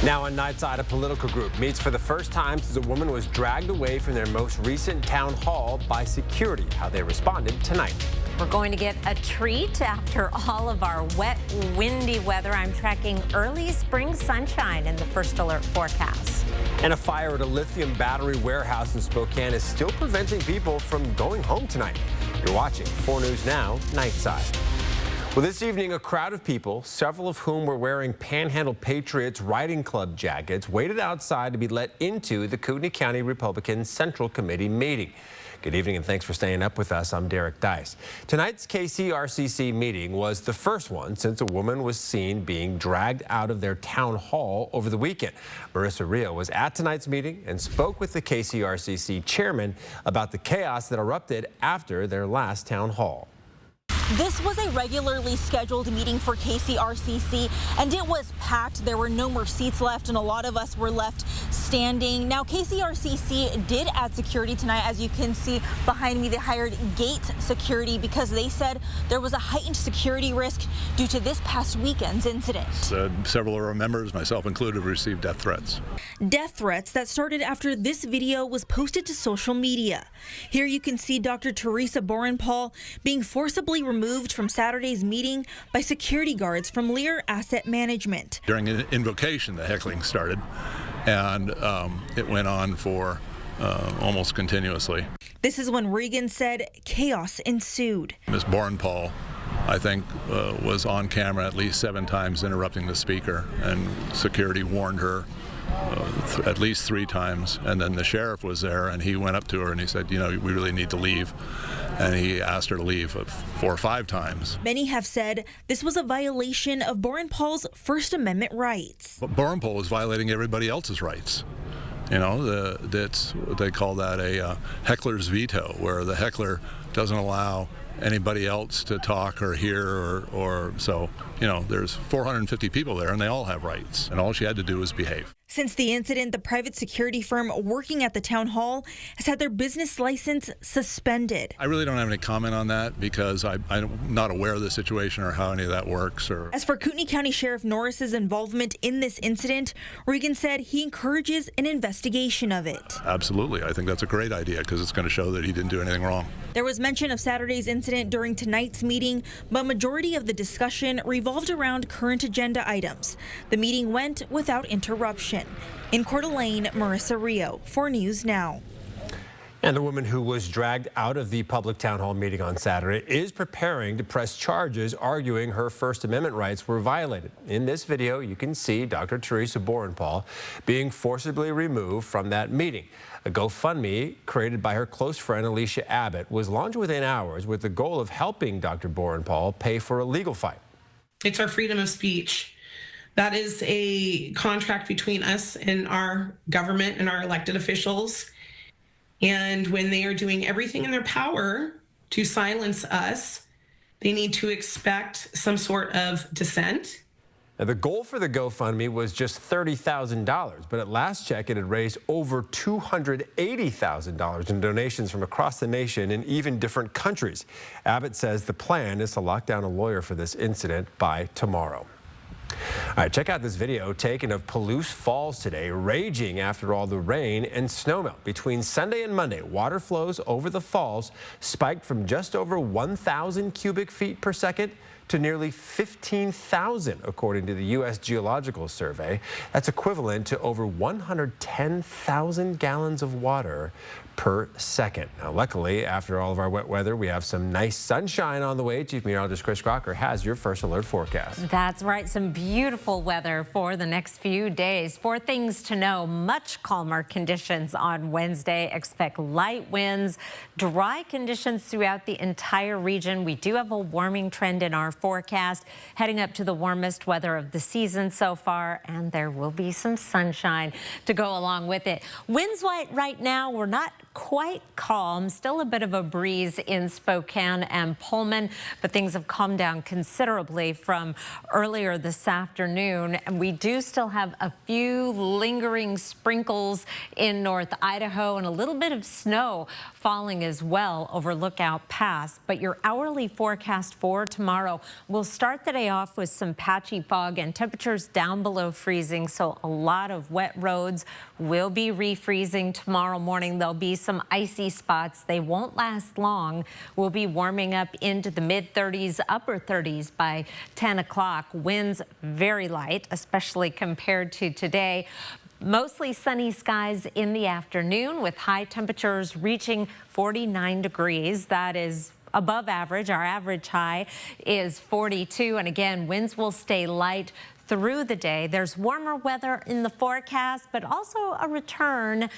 Now on Nightside, a political group meets for the first time since a woman was dragged away from their most recent town hall by security. How they responded tonight. We're going to get a treat after all of our wet, windy weather. I'm tracking early spring sunshine in the first alert forecast. And a fire at a lithium battery warehouse in Spokane is still preventing people from going home tonight. You're watching 4 News Now, Nightside. Well, this evening, a crowd of people, several of whom were wearing Panhandle Patriots Riding Club jackets, waited outside to be let into the Kootenai County Republican Central Committee meeting. Good evening and thanks for staying up with us. I'm Derek Dice. Tonight's KCRCC meeting was the first one since a woman was seen being dragged out of their town hall over the weekend. Marissa Rio was at tonight's meeting and spoke with the KCRCC chairman about the chaos that erupted after their last town hall. This was a regularly scheduled meeting for KCRCC, and it was packed. There were no more seats left, and a lot of us were left standing. Now, KCRCC did add security tonight. As you can see behind me, they hired gate security because they said there was a heightened security risk due to this past weekend's incident. Several of our members, myself included, received death threats. Death threats that started after this video was posted to social media. Here you can see Dr. Teresa Borenpaul being forcibly removed from Saturday's meeting by security guards from Lear Asset Management. During an invocation, the heckling started, and it went on for almost continuously. This is when Regan said chaos ensued. Ms. Borenpaul, I think, was on camera at least 7 times interrupting the speaker, and security warned her at least 3 times. And then the sheriff was there, and he went up to her and he said, you know, we really need to leave. And he asked her to leave 4 or 5 times. Many have said this was a violation of Borenpaul's First Amendment rights. But Borenpaul was violating everybody else's rights. You know, they call that a heckler's veto, where the heckler doesn't allow anybody else to talk or hear or so, you know, there's 450 people there and they all have rights, and all she had to do was behave. Since the incident, the private security firm working at the town hall has had their business license suspended. I really don't have any comment on that because I'm not aware of the situation or how any of that works. As for Kootenai County Sheriff Norris's involvement in this incident, Regan said he encourages an investigation of it. Absolutely. I think that's a great idea because it's going to show that he didn't do anything wrong. There was mention of Saturday's incident during tonight's meeting, but majority of the discussion revolved around current agenda items. The meeting went without interruption. In Coeur d'Alene, Marissa Rio, 4 News Now. And the woman who was dragged out of the public town hall meeting on Saturday is preparing to press charges, arguing her First Amendment rights were violated. In this video, you can see Dr. Teresa Borenpaul being forcibly removed from that meeting. A GoFundMe created by her close friend Alicia Abbott was launched within hours with the goal of helping Dr. Borenpaul pay for a legal fight. It's our freedom of speech. That is a contract between us and our government and our elected officials. And when they are doing everything in their power to silence us, they need to expect some sort of dissent. Now, the goal for the GoFundMe was just $30,000, but at last check, it had raised over $280,000 in donations from across the nation in even different countries. Abbott says the plan is to lock down a lawyer for this incident by tomorrow. All right, check out this video taken of Palouse Falls today, raging after all the rain and snowmelt. Between Sunday and Monday, water flows over the falls spiked from just over 1,000 cubic feet per second to nearly 15,000, according to the U.S. Geological Survey. That's equivalent to over 110,000 gallons of water per second. Now, luckily, after all of our wet weather, we have some nice sunshine on the way. Chief Meteorologist Chris Crocker has your first alert forecast. That's right. Some beautiful weather for the next few days. 4 things to know. Much calmer conditions on Wednesday. Expect light winds, dry conditions throughout the entire region. We do have a warming trend in our forecast, heading up to the warmest weather of the season so far, and there will be some sunshine to go along with it. Winds right now, we're not quite calm. Still a bit of a breeze in Spokane and Pullman, but things have calmed down considerably from earlier this afternoon. And we do still have a few lingering sprinkles in North Idaho and a little bit of snow falling as well over Lookout Pass. But your hourly forecast for tomorrow will start the day off with some patchy fog and temperatures down below freezing. So a lot of wet roads will be refreezing tomorrow morning. There'll be some icy spots. They won't last long. We'll be warming up into the mid-30s, upper 30s by 10 o'clock. Winds very light, especially compared to today. Mostly sunny skies in the afternoon with high temperatures reaching 49 degrees. That is above average. Our average high is 42. And again, winds will stay light through the day. There's warmer weather in the forecast, but also a return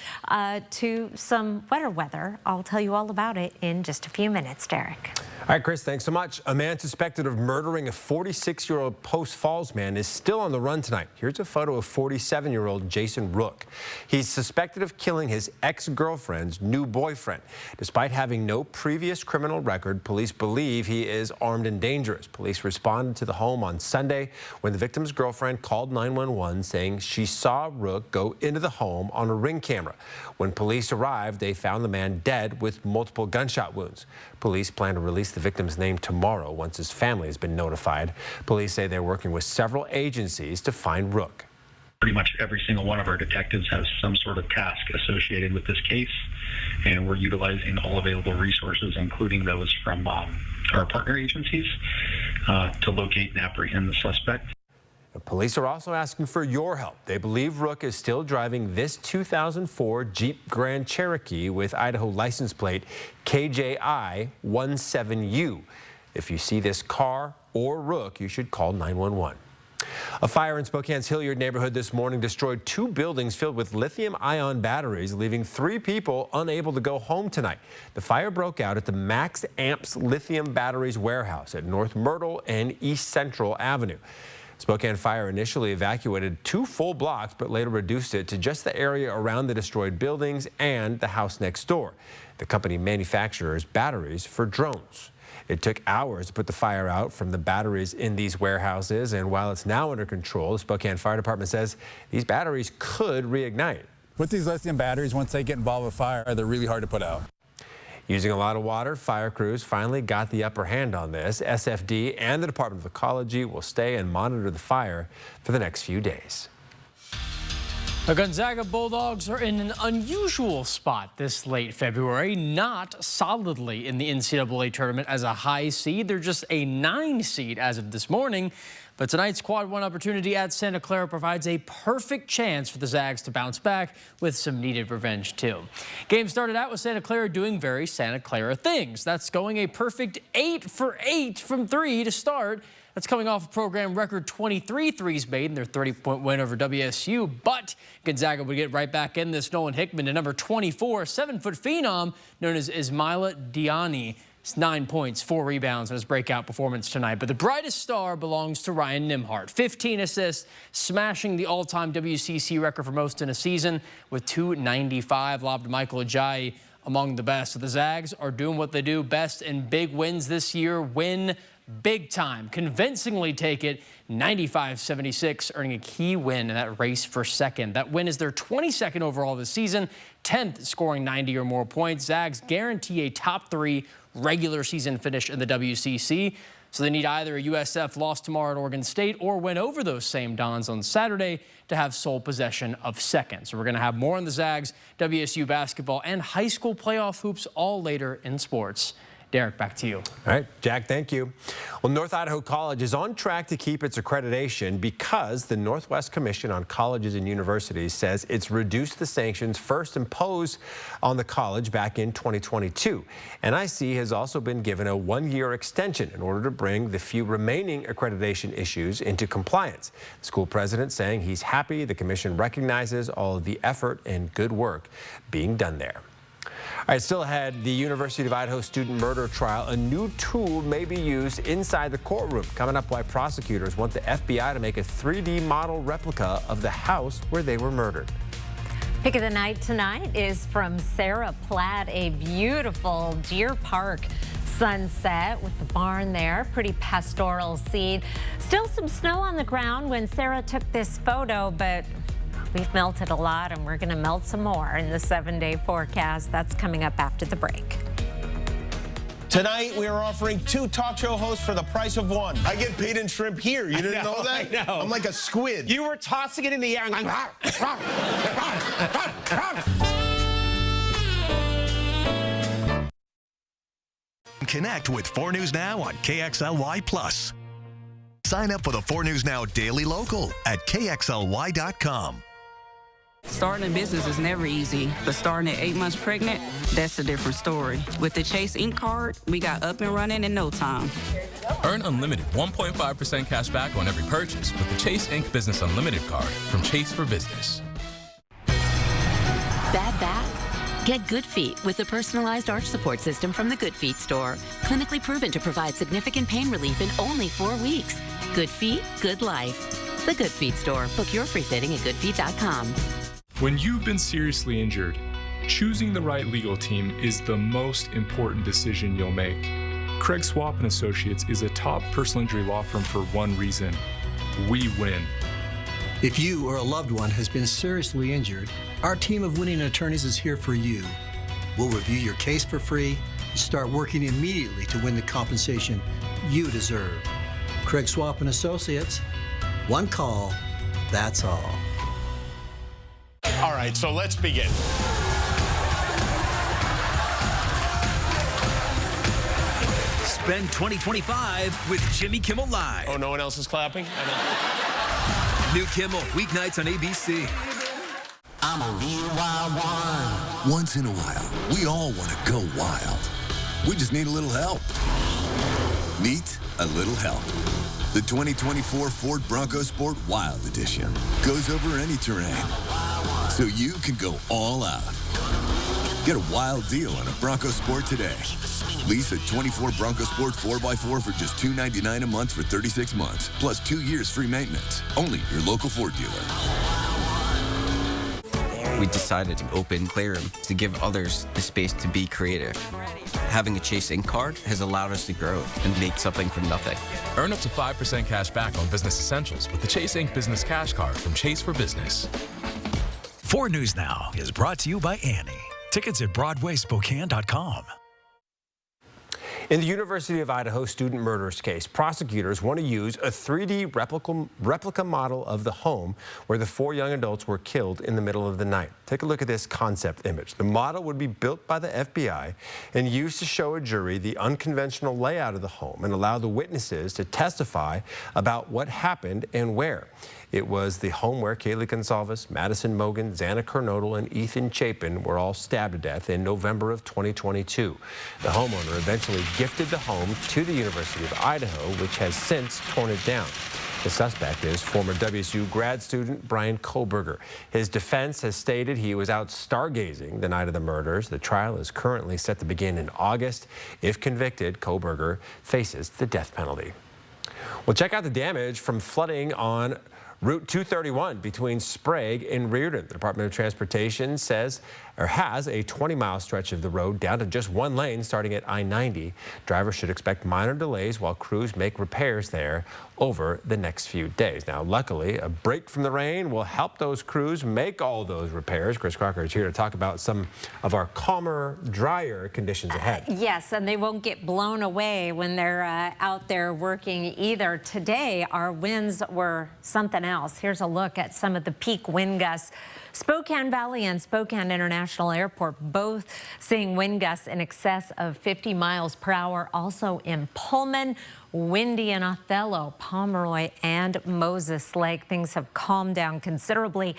to some wetter weather. I'll tell you all about it in just a few minutes, Derek. All right, Chris, thanks so much. A man suspected of murdering a 46-year-old Post Falls man is still on the run tonight. Here's a photo of 47-year-old Jason Rook. He's suspected of killing his ex-girlfriend's new boyfriend. Despite having no previous criminal record, police believe he is armed and dangerous. Police responded to the home on Sunday when the victim's girlfriend called 911 saying she saw Rook go into the home on a Ring camera. When police arrived, they found the man dead with multiple gunshot wounds. Police plan to release the victim's name tomorrow once his family has been notified. Police say they're working with several agencies to find Rook. Pretty much every single one of our detectives has some sort of task associated with this case, and we're utilizing all available resources, including those from our partner agencies, to locate and apprehend the suspect. Police are also asking for your help. They believe Rook is still driving this 2004 Jeep Grand Cherokee with Idaho license plate KJI-17U. If you see this car or Rook, you should call 911. A fire in Spokane's Hilliard neighborhood this morning destroyed 2 buildings filled with lithium-ion batteries, leaving 3 people unable to go home tonight. The fire broke out at the Max Amps Lithium Batteries warehouse at North Myrtle and East Central Avenue. Spokane Fire initially evacuated 2 full blocks, but later reduced it to just the area around the destroyed buildings and the house next door. The company manufactures batteries for drones. It took hours to put the fire out from the batteries in these warehouses, and while it's now under control, the Spokane Fire Department says these batteries could reignite. With these lithium batteries, once they get involved with fire, they're really hard to put out. Using a lot of water, fire crews finally got the upper hand on this. SFD and the Department of Ecology will stay and monitor the fire for the next few days. The Gonzaga Bulldogs are in an unusual spot this late February, not solidly in the NCAA tournament as a high seed. They're just a 9 seed as of this morning. But tonight's Quad 1 opportunity at Santa Clara provides a perfect chance for the Zags to bounce back with some needed revenge, too. Game started out with Santa Clara doing very Santa Clara things. That's going a perfect 8 for 8 from 3 to start. That's coming off a program record 23 threes made in their 30-point win over WSU. But Gonzaga would get right back in this. Nolan Hickman, a number 24, 7-foot phenom known as Ismaila Diani. 9 points, 4 rebounds in his breakout performance tonight. But the brightest star belongs to Ryan Nimhart. 15 assists, smashing the all-time WCC record for most in a season with 295. Lobbed Michael Ajayi among the best. So the Zags are doing what they do best in big wins this year. Win big time. Convincingly take it 95-76, earning a key win in that race for second. That win is their 22nd overall this season, 10th scoring 90 or more points. Zags guarantee a top 3 regular season finish in the WCC. So they need either a USF loss tomorrow at Oregon State or win over those same Dons on Saturday to have sole possession of second. So we're going to have more on the Zags, WSU basketball, and high school playoff hoops all later in sports. Derek, back to you. All right, Jack, thank you. Well, North Idaho College is on track to keep its accreditation because the Northwest Commission on Colleges and Universities says it's reduced the sanctions first imposed on the college back in 2022. NIC has also been given a 1-year extension in order to bring the few remaining accreditation issues into compliance. The school president saying he's happy the commission recognizes all of the effort and good work being done there. All right, still ahead, the University of Idaho student murder trial. A new tool may be used inside the courtroom. Coming up, why prosecutors want the FBI to make a 3D model replica of the house where they were murdered. Pick of the night tonight is from Sarah Platt, a beautiful Deer Park sunset with the barn there. Pretty pastoral scene. Still some snow on the ground when Sarah took this photo, but we've melted a lot and we're going to melt some more in the 7-day forecast. That's coming up after the break. Tonight, we are offering 2 talk show hosts for the price of 1. I get paid in shrimp here. You didn't know that? I know. I'm like a squid. You were tossing it in the air and going, Connect with 4 News Now on KXLY+. Sign up for the 4 News Now Daily Local at KXLY.com. Starting a business is never easy, but starting at 8 months pregnant, that's a different story. With the Chase Ink card, we got up and running in no time. Earn unlimited 1.5% cash back on every purchase with the Chase Ink Business Unlimited card from Chase for Business. Bad back? Get Good Feet with the personalized arch support system from the Good Feet store. Clinically proven to provide significant pain relief in only 4 weeks. Good Feet, good life. The Good Feet store. Book your free fitting at goodfeet.com. When you've been seriously injured, choosing the right legal team is the most important decision you'll make. Craig Swap & Associates is a top personal injury law firm for one reason: we win. If you or a loved one has been seriously injured, our team of winning attorneys is here for you. We'll review your case for free and start working immediately to win the compensation you deserve. Craig Swap & Associates, one call, that's all. All right, so let's begin. Spend 2025 with Jimmy Kimmel Live. Oh, no one else is clapping? New Kimmel, weeknights on ABC. I'm a real wild one. Once in a while, we all want to go wild. We just need a little help. Meet a little help. The 2024 Ford Bronco Sport Wild Edition goes over any terrain, so you can go all out. Get a wild deal on a Bronco Sport today. Lease a 24 Bronco Sport 4x4 for just $299 a month for 36 months, plus 2 years free maintenance. Only your local Ford dealer. We decided to open Playroom to give others the space to be creative. Having a Chase Ink card has allowed us to grow and make something from nothing. Earn up to 5% cash back on business essentials with the Chase Ink Business Cash Card from Chase for Business. 4 News Now is brought to you by Annie. Tickets at BroadwaySpokane.com. In the University of Idaho student murders case, prosecutors want to use a 3D replica model of the home where the 4 young adults were killed in the middle of the night. Take a look at this concept image. The model would be built by the FBI and used to show a jury the unconventional layout of the home and allow the witnesses to testify about what happened and where. It was the home where Kaylee Gonsalves, Madison Mogen, Xana Kernodle, and Ethan Chapin were all stabbed to death in November of 2022. The homeowner eventually gifted the home to the University of Idaho, which has since torn it down. The suspect is former WSU grad student Brian Koberger. His defense has stated he was out stargazing the night of the murders. The trial is currently set to begin in August. If convicted, Koberger faces the death penalty. Well, check out the damage from flooding on Route 231 between Sprague and Reardon. The Department of Transportation says or has a 20-mile stretch of the road down to just 1 lane starting at I-90. Drivers should expect minor delays while crews make repairs there over the next few days. Now, luckily, a break from the rain will help those crews make all those repairs. Chris Crocker is here to talk about some of our calmer, drier conditions ahead. Yes, and they won't get blown away when they're out there working either. Today, our winds were something else. Here's a look at some of the peak wind gusts. Spokane Valley and Spokane International Airport both seeing wind gusts in excess of 50 miles per hour. Also in Pullman, windy in Othello, Pomeroy, and Moses Lake. Things have calmed down considerably.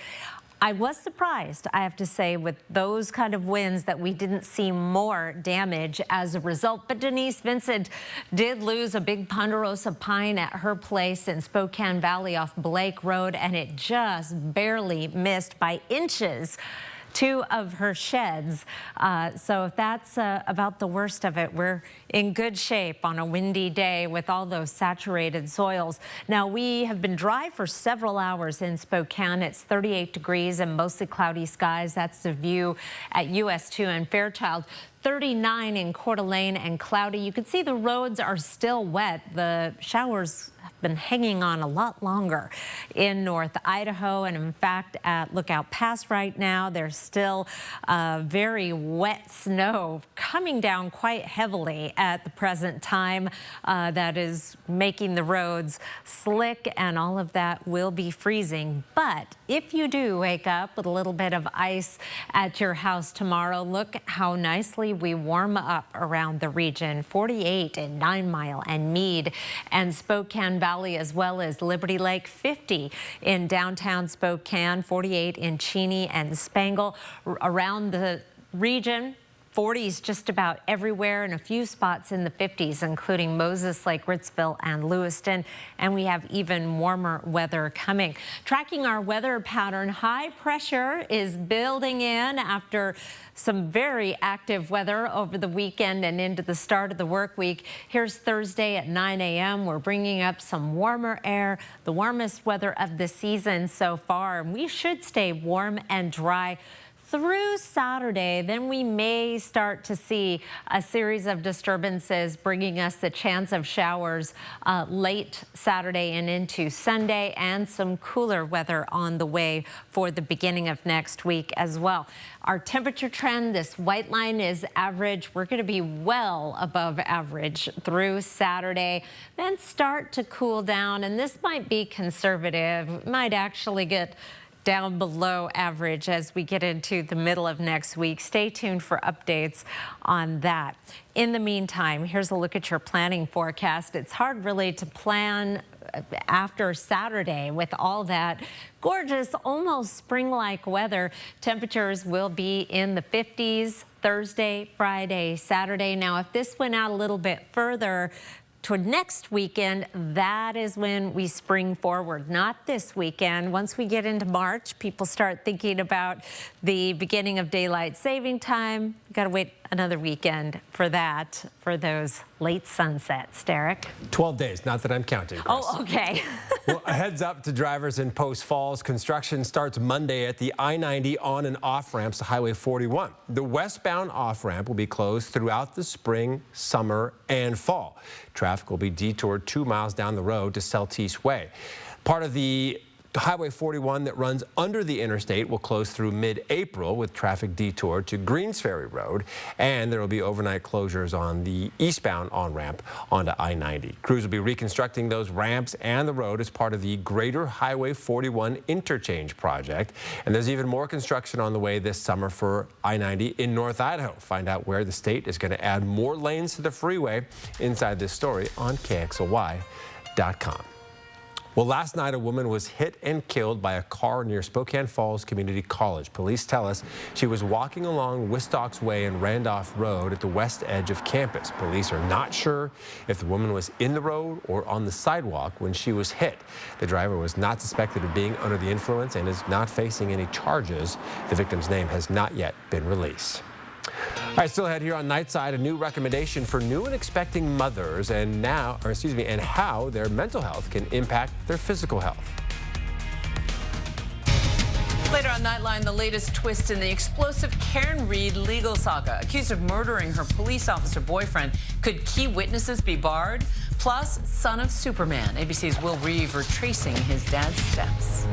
I was surprised, I have to say, with those kind of winds that we didn't see more damage as a result. But Denise Vincent did lose a big ponderosa pine at her place in Spokane Valley off Blake Road, and it just barely missed by inches 2 of her sheds. So if that's about the worst of it, we're in good shape on a windy day with all those saturated soils. Now, we have been dry for several hours in Spokane. It's 38 degrees and mostly cloudy skies. That's the view at US 2 and Fairchild. 39 in Coeur d'Alene and cloudy. You can see the roads are still wet. The showers have been hanging on a lot longer in North Idaho. And in fact, at Lookout Pass right now, there's still very wet snow coming down quite heavily at the present time. That is making the roads slick, and all of that will be freezing. But if you do wake up with a little bit of ice at your house tomorrow, look how nicely we warm up around the region. 48 in 9 Mile and Meade and Spokane Valley, as well as Liberty Lake. 50 in downtown Spokane, 48 in Cheney and Spangle. Around the region, 40s just about everywhere, and a few spots in the 50s, including Moses Lake, Ritzville, and Lewiston. And we have even warmer weather coming. Tracking our weather pattern, high pressure is building in after some very active weather over the weekend and into the start of the work week. Here's Thursday at 9 a.m. We're bringing up some warmer air, the warmest weather of the season so far. We should stay warm and dry through Saturday. Then we may start to see a series of disturbances bringing us the chance of showers late Saturday and into Sunday, and some cooler weather on the way for the beginning of next week as well. Our temperature trend, this white line, is average. We're going to be well above average through Saturday, then start to cool down, and this might be conservative. Might actually get down below average as we get into the middle of next week. Stay tuned for updates on that. In the meantime, here's a look at your planning forecast. It's hard really to plan after Saturday with all that gorgeous, almost spring-like weather. Temperatures will be in the 50s Thursday, Friday, Saturday. Now, if this went out a little bit further toward next weekend, that is when we spring forward, not this weekend. Once we get into March, people start thinking about the beginning of daylight saving time. Got to wait another weekend for that, for those late sunsets. Derek? 12 days, not that I'm counting, Chris. Oh, okay. Well, a heads up to drivers in Post Falls. Construction starts Monday at the I-90 on and off ramps to Highway 41. The westbound off ramp will be closed throughout the spring, summer, and fall. Traffic will be detoured 2 miles down the road to Celtice Way. Part of the Highway 41 that runs under the interstate will close through mid-April, with traffic detoured to Greens Ferry Road, and there will be overnight closures on the eastbound on-ramp onto I-90. Crews will be reconstructing those ramps and the road as part of the Greater Highway 41 Interchange project, and there's even more construction on the way this summer for I-90 in North Idaho. Find out where the state is going to add more lanes to the freeway inside this story on KXLY.com. Well, last night, a woman was hit and killed by a car near Spokane Falls Community College. Police tell us she was walking along Wistocks Way and Randolph Road at the west edge of campus. Police are not sure if the woman was in the road or on the sidewalk when she was hit. The driver was not suspected of being under the influence and is not facing any charges. The victim's name has not yet been released. All right, still ahead here on Nightside, a new recommendation for new and expecting mothers and how their mental health can impact their physical health. Later on Nightline, the latest twist in the explosive Karen Reed legal saga. Accused of murdering her police officer boyfriend, could key witnesses be barred? Plus, son of Superman. ABC's Will Reeve retracing his dad's steps.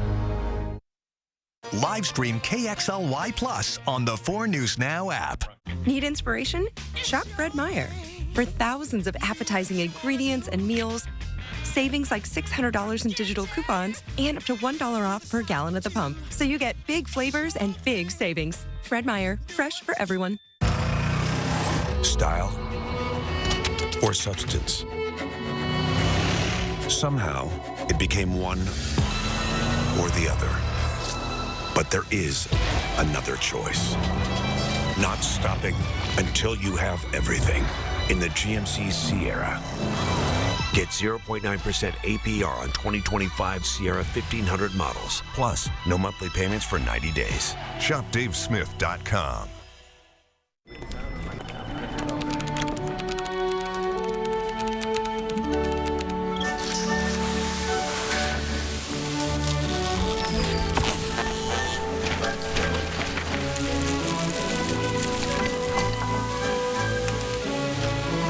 Live stream KXLY Plus on the 4 News Now app. Need inspiration? Shop Fred Meyer. For thousands of appetizing ingredients and meals, savings like $600 in digital coupons, and up to $1 off per gallon at the pump. So you get big flavors and big savings. Fred Meyer, fresh for everyone. Style or substance. Somehow, it became one or the other. But there is another choice. Not stopping until you have everything in the GMC Sierra. Get 0.9% APR on 2025 Sierra 1500 models. Plus, no monthly payments for 90 days. Shop DaveSmith.com.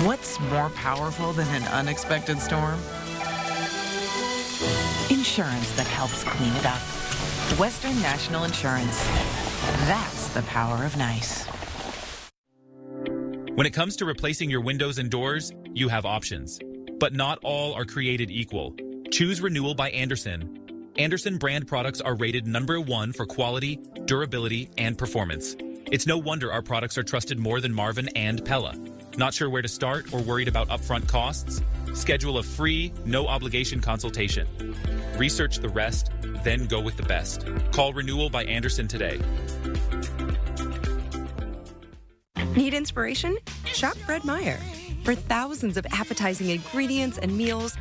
What's more powerful than an unexpected storm? Insurance that helps clean it up. Western National Insurance. That's the power of nice. When it comes to replacing your windows and doors, you have options. But not all are created equal. Choose Renewal by Andersen. Andersen brand products are rated #1 for quality, durability, and performance. It's no wonder our products are trusted more than Marvin and Pella. Not sure where to start or worried about upfront costs? Schedule a free, no-obligation consultation. Research the rest, then go with the best. Call Renewal by Andersen today. Need inspiration? Shop Fred Meyer. For thousands of appetizing ingredients and meals,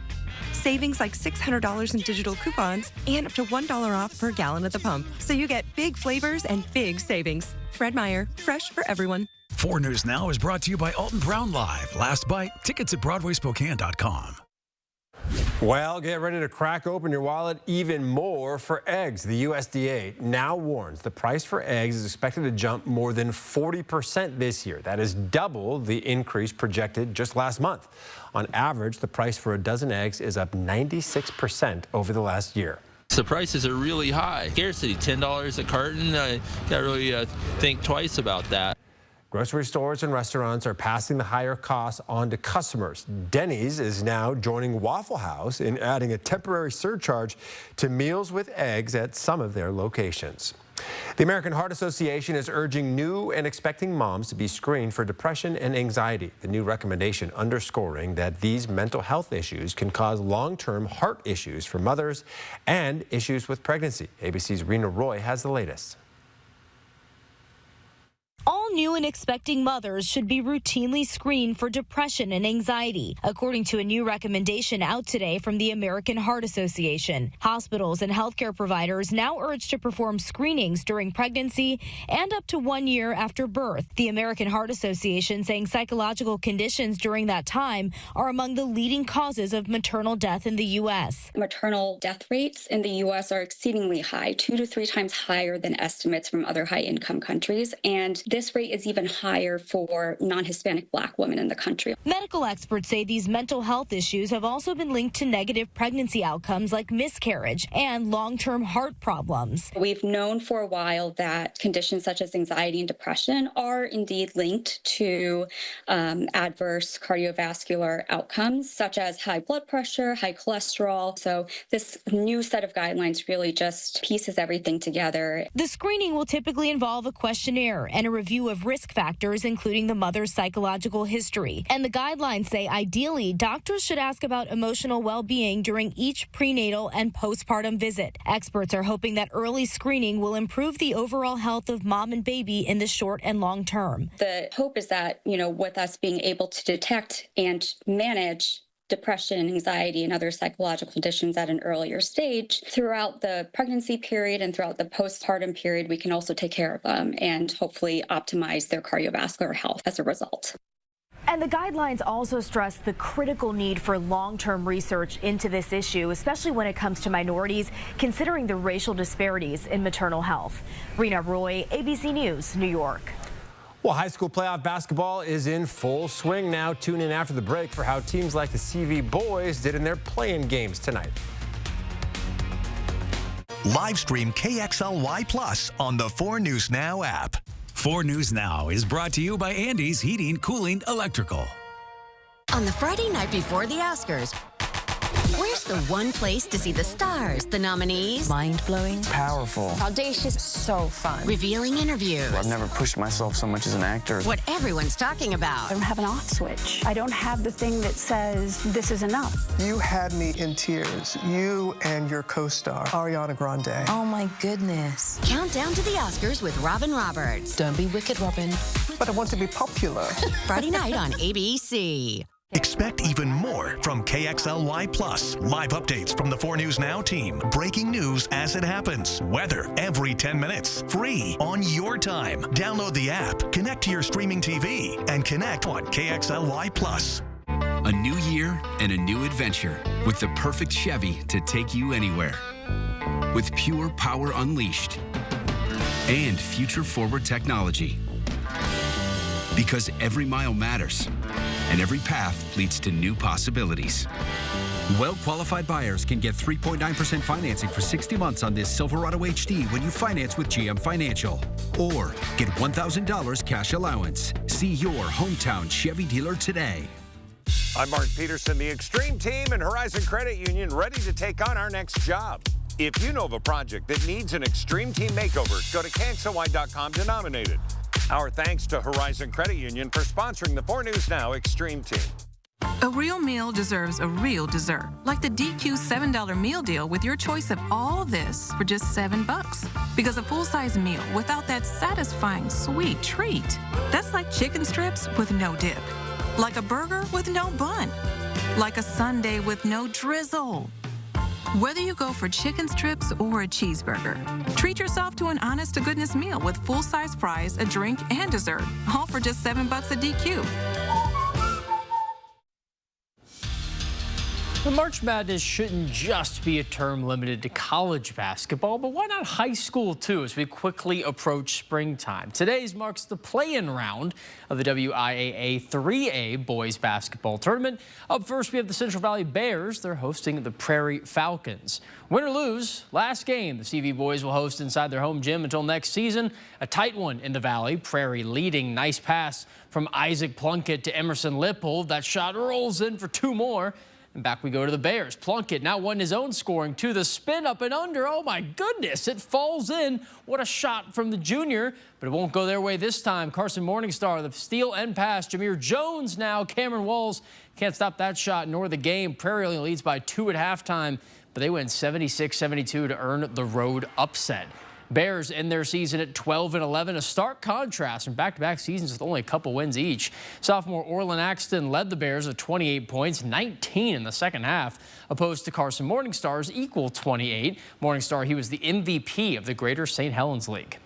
savings like $600 in digital coupons, and up to $1 off per gallon at the pump. So you get big flavors and big savings. Fred Meyer, fresh for everyone. 4 News Now is brought to you by Alton Brown Live. Last bite, tickets at BroadwaySpokane.com. Well, get ready to crack open your wallet even more for eggs. The USDA now warns the price for eggs is expected to jump more than 40% this year. That is double the increase projected just last month. On average, the price for a dozen eggs is up 96% over the last year. The prices are really high. Scarcity, $10 a carton. Got to really think twice about that. Grocery stores and restaurants are passing the higher costs on to customers. Denny's is now joining Waffle House in adding a temporary surcharge to meals with eggs at some of their locations. The American Heart Association is urging new and expecting moms to be screened for depression and anxiety. The new recommendation underscoring that these mental health issues can cause long-term heart issues for mothers and issues with pregnancy. ABC's Rena Roy has the latest. All new and expecting mothers should be routinely screened for depression and anxiety, according to a new recommendation out today from the American Heart Association. Hospitals and healthcare providers now urged to perform screenings during pregnancy and up to 1 year after birth. The American Heart Association saying psychological conditions during that time are among the leading causes of maternal death in the U.S. Maternal death rates in the U.S. are exceedingly high, 2 to 3 times higher than estimates from other high-income countries, and this rate is even higher for non-Hispanic Black women in the country. Medical experts say these mental health issues have also been linked to negative pregnancy outcomes like miscarriage and long-term heart problems. We've known for a while that conditions such as anxiety and depression are indeed linked to adverse cardiovascular outcomes, such as high blood pressure, high cholesterol. So this new set of guidelines really just pieces everything together. The screening will typically involve a questionnaire and a review of risk factors, including the mother's psychological history. And the guidelines say ideally, doctors should ask about emotional well-being during each prenatal and postpartum visit. Experts are hoping that early screening will improve the overall health of mom and baby in the short and long term. The hope is that, with us being able to detect and manage depression, anxiety, and other psychological conditions at an earlier stage, throughout the pregnancy period and throughout the postpartum period, we can also take care of them and hopefully optimize their cardiovascular health as a result. And the guidelines also stress the critical need for long-term research into this issue, especially when it comes to minorities, considering the racial disparities in maternal health. Rena Roy, ABC News, New York. Well, high school playoff basketball is in full swing now. Tune in after the break for how teams like the CV boys did in their play-in games tonight. Live stream KXLY Plus on the 4 News Now app. 4 News Now is brought to you by Andy's Heating, Cooling, Electrical. On the Friday night before the Oscars, where's the one place to see the stars, the nominees? Mind-blowing. Powerful. Audacious. So fun. Revealing interviews. I've never pushed myself so much as an actor. What everyone's talking about. I don't have an off switch. I don't have the thing that says this is enough. You had me in tears. You and your co-star, Ariana Grande. Oh my goodness. Countdown to the Oscars with Robin Roberts. Don't be wicked, Robin. But I want to be popular. Friday night on ABC. Expect even more from KXLY Plus. Live updates from the 4 News Now team. Breaking news as it happens. Weather every 10 minutes. Free on your time. Download the app, connect to your streaming TV, and connect on KXLY Plus. A new year and a new adventure with the perfect Chevy to take you anywhere. With pure power unleashed and future-forward technology. Because every mile matters. And every path leads to new possibilities. Well-qualified buyers can get 3.9% financing for 60 months on this Silverado HD when you finance with GM Financial. Or get $1,000 cash allowance. See your hometown Chevy dealer today. I'm Mark Peterson, the Extreme Team and Horizon Credit Union, ready to take on our next job. If you know of a project that needs an Extreme Team makeover, go to KXLY.com to nominate it. Our thanks to Horizon Credit Union for sponsoring the 4 News Now Extreme Team. A real meal deserves a real dessert, like the DQ $7 meal deal with your choice of all this for just $7. Because a full-size meal without that satisfying sweet treat, that's like chicken strips with no dip, like a burger with no bun, like a sundae with no drizzle. Whether you go for chicken strips or a cheeseburger, treat yourself to an honest-to-goodness meal with full-size fries, a drink, and dessert, all for just $7 a DQ. The March Madness shouldn't just be a term limited to college basketball, but why not high school too as we quickly approach springtime? Today's marks the play-in round of the WIAA 3A boys basketball tournament. Up first, we have the Central Valley Bears. They're hosting the Prairie Falcons. Win or lose, last game the CV boys will host inside their home gym until next season. A tight one in the Valley. Prairie leading. Nice pass from Isaac Plunkett to Emerson Lippold. That shot rolls in for 2 more. And back we go to the Bears. Plunkett now won his own scoring to the spin up and under. Oh my goodness, it falls in. What a shot from the junior, but it won't go their way this time. Carson Morningstar, the steal and pass. Jameer Jones now. Cameron Walls can't stop that shot nor the game. Prairie only leads by 2 at halftime, but they win 76-72 to earn the road upset. Bears end their season at 12-11, a stark contrast from back-to-back seasons with only a couple wins each. Sophomore Orlin Axton led the Bears with 28 points, 19 in the second half, opposed to Carson Morningstar's equal 28. Morningstar, he was the MVP of the Greater St. Helens League.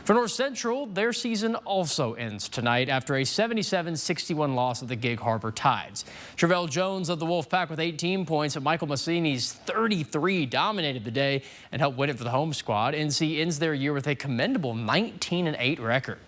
For North Central, their season also ends tonight after a 77-61 loss of the Gig Harbor Tides. Travell Jones of the Wolfpack with 18 points, but Michael Massini's 33 dominated the day and helped win it for the home squad. NC ends their year with a commendable 19-8 record.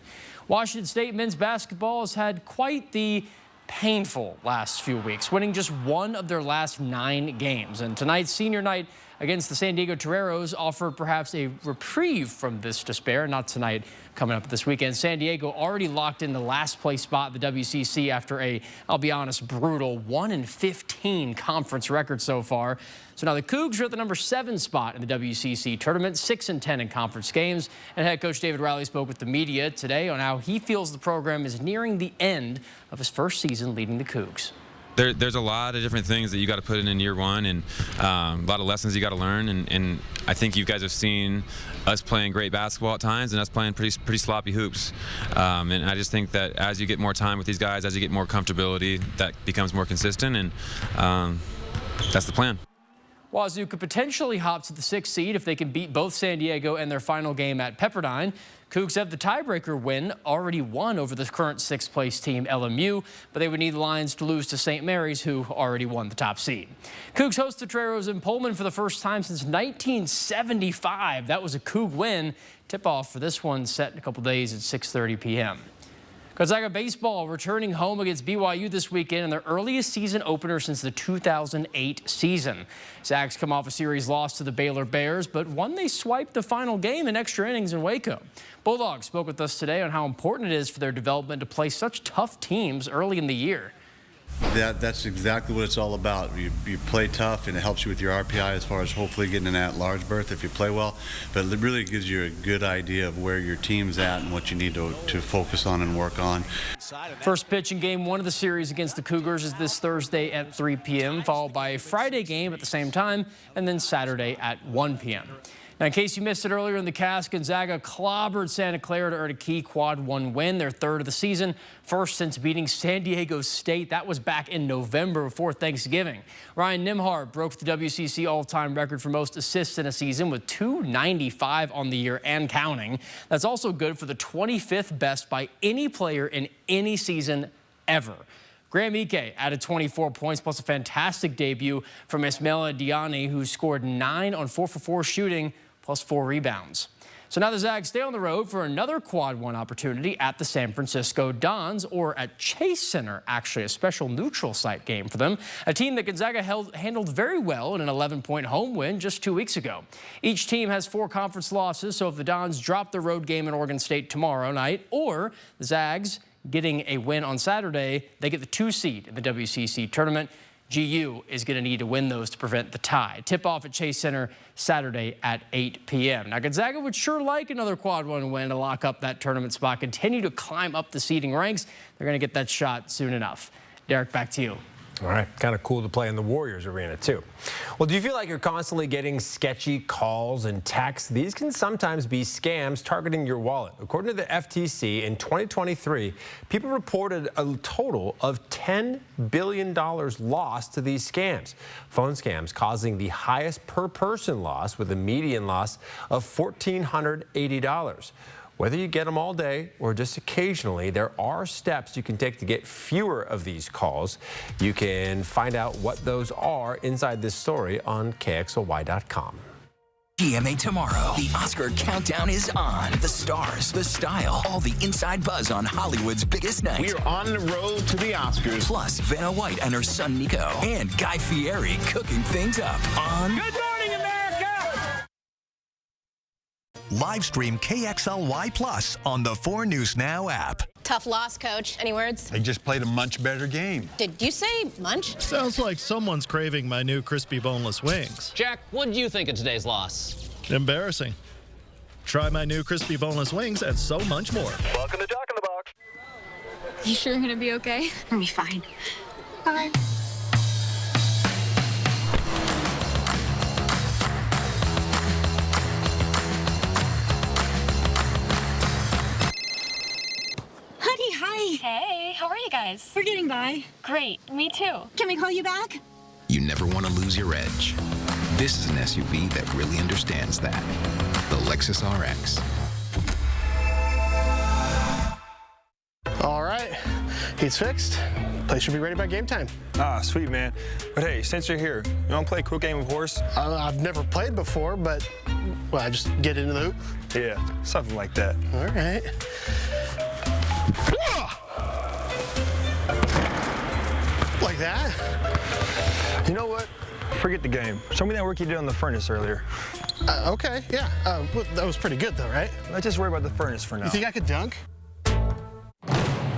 Washington State men's basketball has had quite the painful last few weeks, winning just 1 of their last 9 games. And tonight's senior night against the San Diego Toreros offered perhaps a reprieve from this despair. Not tonight, coming up this weekend. San Diego already locked in the last place spot in the WCC after a, I'll be honest, brutal 1-15 conference record so far. So now the Cougs are at the number 7 spot in the WCC tournament, 6-10 in conference games. And head coach David Riley spoke with the media today on how he feels the program is nearing the end of his first season leading the Cougs. There's a lot of different things that you got to put in year one, and a lot of lessons you got to learn. And I think you guys have seen us playing great basketball at times, and us playing pretty sloppy hoops. And I just think that as you get more time with these guys, as you get more comfortability, that becomes more consistent, and that's the plan. Wazoo could potentially hop to the 6th seed if they can beat both San Diego and their final game at Pepperdine. Cougs have the tiebreaker win, already won over the current 6th place team LMU, but they would need the Lions to lose to St. Mary's, who already won the top seed. Cougs host the Toreros in Pullman for the first time since 1975. That was a Coug win. Tip-off for this one set in a couple days at 6:30 p.m. Gonzaga baseball returning home against BYU this weekend in their earliest season opener since the 2008 season. Zags come off a series loss to the Baylor Bears, but one they swiped the final game in extra innings in Waco. Bulldogs spoke with us today on how important it is for their development to play such tough teams early in the year. That's exactly what it's all about. You play tough, and it helps you with your RPI as far as hopefully getting an at-large berth if you play well. But it really gives you a good idea of where your team's at and what you need to focus on and work on. First pitch in game 1 of the series against the Cougars is this Thursday at 3 p.m., followed by a Friday game at the same time, and then Saturday at 1 p.m. Now, in case you missed it earlier in the cast, Gonzaga clobbered Santa Clara to earn a key Quad 1 win, their third of the season, first since beating San Diego State. That was back in November before Thanksgiving. Ryan Nimhard broke the WCC all-time record for most assists in a season with 295 on the year and counting. That's also good for the 25th best by any player in any season ever. Graham Ike added 24 points plus a fantastic debut from Ismaila Diani, who scored 9 on 4 for 4 shooting plus 4 rebounds. So now the Zags stay on the road for another Quad 1 opportunity at the San Francisco Dons, or at Chase Center, actually, a special neutral site game for them. A team that Gonzaga handled very well in an 11-point home win just 2 weeks ago. Each team has 4 conference losses, so if the Dons drop the road game in Oregon State tomorrow night, or the Zags getting a win on Saturday, they get the 2 seed in the WCC tournament. GU is going to need to win those to prevent the tie. Tip-off at Chase Center Saturday at 8 p.m. Now, Gonzaga would sure like another Quad 1 win to lock up that tournament spot, continue to climb up the seeding ranks. They're going to get that shot soon enough. Derek, back to you. All right, kind of cool to play in the Warriors arena, too. Well, do you feel like you're constantly getting sketchy calls and texts? These can sometimes be scams targeting your wallet. According to the FTC, in 2023, people reported a total of $10 billion lost to these scams. Phone scams causing the highest per-person loss, with a median loss of $1,480. Whether you get them all day or just occasionally, there are steps you can take to get fewer of these calls. You can find out what those are inside this story on KXLY.com. GMA tomorrow. The Oscar countdown is on. The stars, the style, all the inside buzz on Hollywood's biggest night. We are on the road to the Oscars. Plus, Vanna White and her son Nico, and Guy Fieri cooking things up on Good morning, America! Live stream KXLY Plus on the 4 News Now app. Tough loss, Coach. Any words? They just played a much better game. Did you say munch? Sounds like someone's craving my new crispy boneless wings. Jack, what did you think of today's loss? Embarrassing. Try my new crispy boneless wings and so much more. Welcome to Doc in the Box. You sure you're gonna be okay? I'll be fine. Bye. Hi. Hey, how are you guys? We're getting by. Great, me too. Can we call you back? You never want to lose your edge. This is an SUV that really understands that. The Lexus RX. All right, he's fixed. Place should be ready by game time. Ah, sweet, man. But hey, since you're here, you want to play a quick game of horse? I've never played before, but well, I just get into the hoop? Yeah, something like that. All right. Like that? You know what? Forget the game. Show me that work you did on the furnace earlier. Okay, yeah. Well, that was pretty good, though, right? Let's just worry about the furnace for now. You think I could dunk?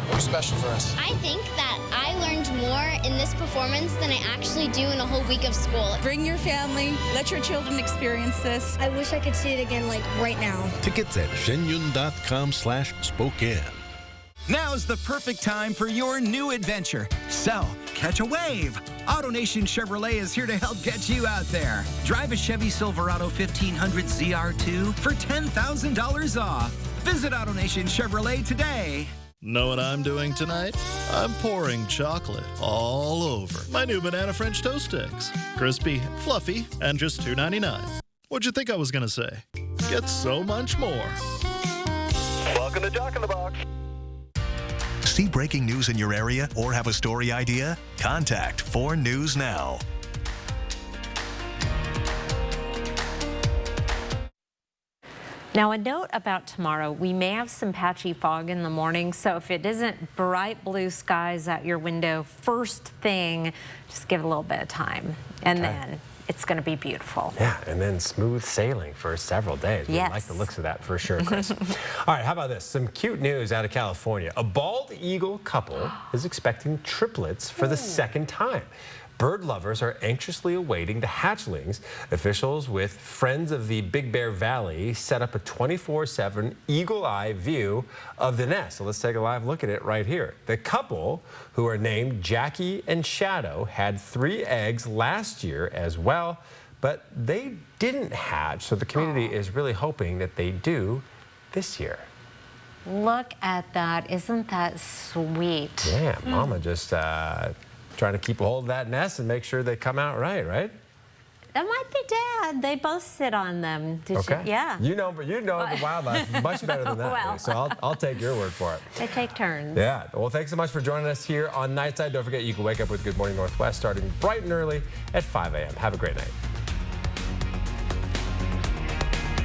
What's special for us? I think that I learned more in this performance than I actually do in a whole week of school. Bring your family. Let your children experience this. I wish I could see it again, like right now. Tickets at shenyun.com/Spokane. Now's the perfect time for your new adventure. So, catch a wave. AutoNation Chevrolet is here to help get you out there. Drive a Chevy Silverado 1500 ZR2 for $10,000 off. Visit AutoNation Chevrolet today. Know what I'm doing tonight? I'm pouring chocolate all over my new banana French toast sticks. Crispy, fluffy, and just $2.99. What'd you think I was gonna say? Get so much more. Welcome to Doc in the Box. See breaking news in your area or have a story idea? Contact 4 News Now. Now, a note about tomorrow. We may have some patchy fog in the morning, so if it isn't bright blue skies out your window first thing, just give it a little bit of time, and then it's going to be beautiful. Yeah, and then smooth sailing for several days. Yes. We like the looks of that for sure, Chris. All right, how about this? Some cute news out of California. A bald eagle couple is expecting triplets for the second time. Bird lovers are anxiously awaiting the hatchlings. Officials with Friends of the Big Bear Valley set up a 24/7 eagle-eye view of the nest. So let's take a live look at it right here. The couple, who are named Jackie and Shadow, had 3 eggs last year as well, but they didn't hatch, so the community is really hoping that they do this year. Look at that. Isn't that sweet? Yeah, Mama just trying to keep a hold of that nest and make sure they come out right? That might be Dad. They both sit on them. Okay. Yeah. You know the wildlife much better than that. Well. So I'll take your word for it. They take turns. Yeah. Well, thanks so much for joining us here on Nightside. Don't forget, you can wake up with Good Morning Northwest starting bright and early at 5 a.m. Have a great night.